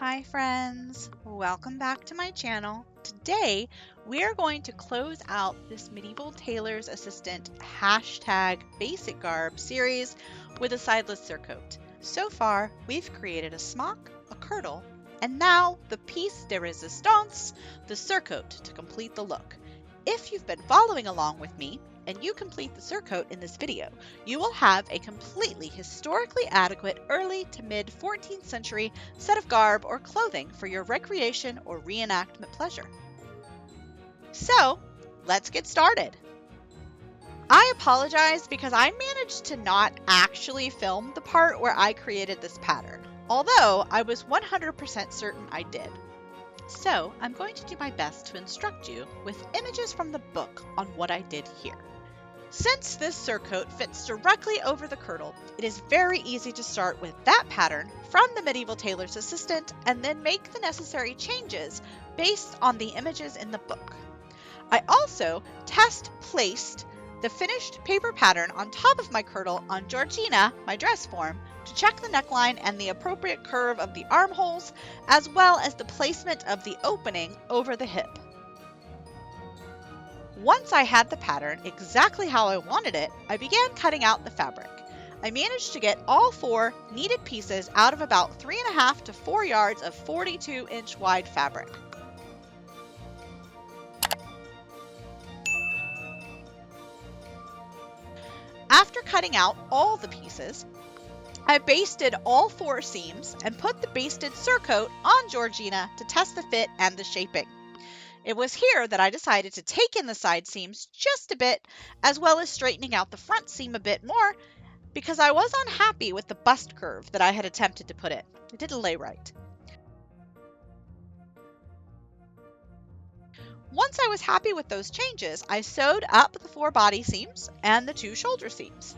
Hi friends, welcome back to my channel. Today we are going to close out this Medieval Tailor's Assistant #basicgarb series with a sideless surcoat. So far we've created a smock, a kirtle, and now the piece de resistance, the surcoat, to complete the look. If you've been following along with me, and you complete the surcoat in this video, you will have a completely historically adequate early to mid 14th century set of garb or clothing for your recreation or reenactment pleasure. So, let's get started. I apologize because I managed to not actually film the part where I created this pattern, although I was 100% certain I did. So, I'm going to do my best to instruct you with images from the book on what I did here. Since this surcoat fits directly over the kirtle, it is very easy to start with that pattern from the Medieval Tailor's Assistant and then make the necessary changes based on the images in the book. I also placed the finished paper pattern on top of my kirtle on Georgina, my dress form, to check the neckline and the appropriate curve of the armholes, as well as the placement of the opening over the hip. Once I had the pattern exactly how I wanted it, I began cutting out the fabric. I managed to get all 4 needed pieces out of about 3.5 to 4 yards of 42-inch wide fabric. After cutting out all the pieces, I basted all 4 seams and put the basted surcoat on Georgina to test the fit and the shaping. It was here that I decided to take in the side seams just a bit, as well as straightening out the front seam a bit more, because I was unhappy with the bust curve that I had attempted to put in. It didn't lay right. Once I was happy with those changes, I sewed up the 4 body seams and the 2 shoulder seams.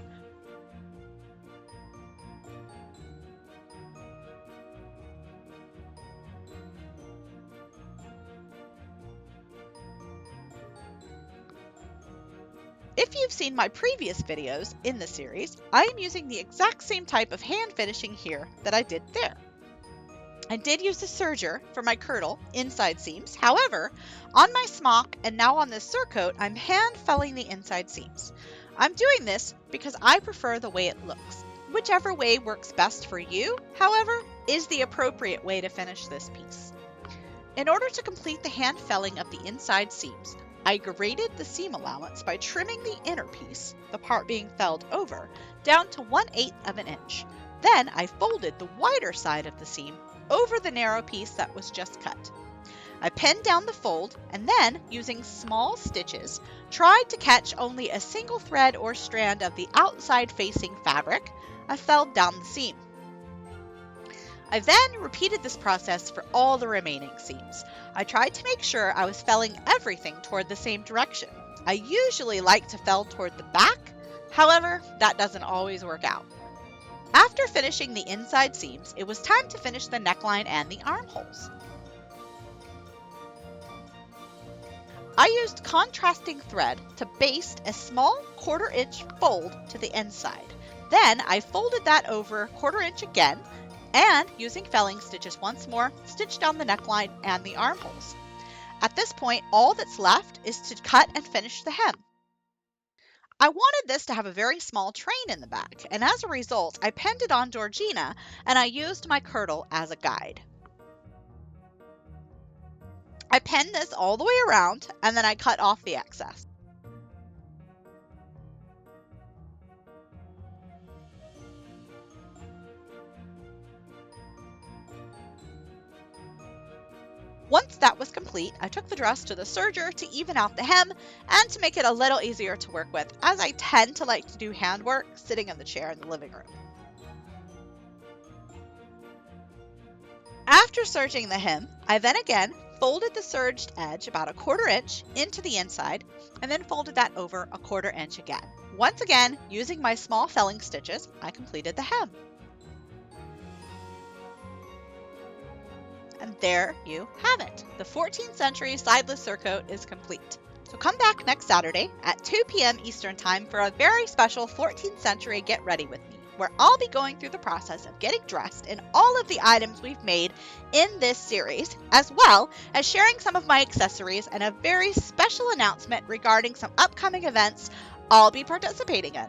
If you've seen my previous videos in the series, I am using the exact same type of hand finishing here that I did there. I did use the serger for my kirtle inside seams. However, on my smock and now on this surcoat, I'm hand felling the inside seams. I'm doing this because I prefer the way it looks. Whichever way works best for you, however, is the appropriate way to finish this piece. In order to complete the hand felling of the inside seams, I graded the seam allowance by trimming the inner piece, the part being felled over, down to 1/8 of an inch. Then I folded the wider side of the seam over the narrow piece that was just cut. I pinned down the fold and then, using small stitches, tried to catch only a single thread or strand of the outside facing fabric. I felled down the seam. I then repeated this process for all the remaining seams. I tried to make sure I was felling everything toward the same direction. I usually like to fell toward the back, however, that doesn't always work out. After finishing the inside seams, it was time to finish the neckline and the armholes. I used contrasting thread to baste a small 1/4 inch fold to the inside. Then I folded that over 1/4 inch again, and, using felling stitches once more, stitch down the neckline and the armholes. At this point, all that's left is to cut and finish the hem. I wanted this to have a very small train in the back, and as a result, I pinned it on Georgina, and I used my kirtle as a guide. I pinned this all the way around, and then I cut off the excess. Once that was complete, I took the dress to the serger to even out the hem and to make it a little easier to work with, as I tend to like to do handwork sitting in the chair in the living room. After serging the hem, I then again folded the serged edge about 1/4 inch into the inside and then folded that over 1/4 inch again. Once again, using my small felling stitches, I completed the hem. And there you have it. The 14th century sideless surcoat is complete. So come back next Saturday at 2 p.m. Eastern Time for a very special 14th century Get Ready With Me. where I'll be going through the process of getting dressed in all of the items we've made in this series, as well as sharing some of my accessories and a very special announcement regarding some upcoming events I'll be participating in.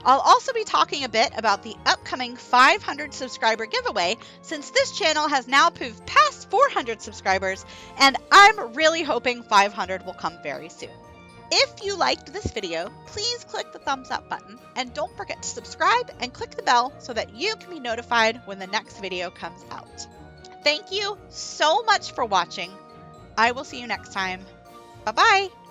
I'll also be talking a bit about the upcoming 500 subscriber giveaway, since this channel has now moved past 400 subscribers, and I'm really hoping 500 will come very soon. If you liked this video, please click the thumbs up button, and don't forget to subscribe and click the bell so that you can be notified when the next video comes out. Thank you so much for watching. I will see you next time. Bye-bye.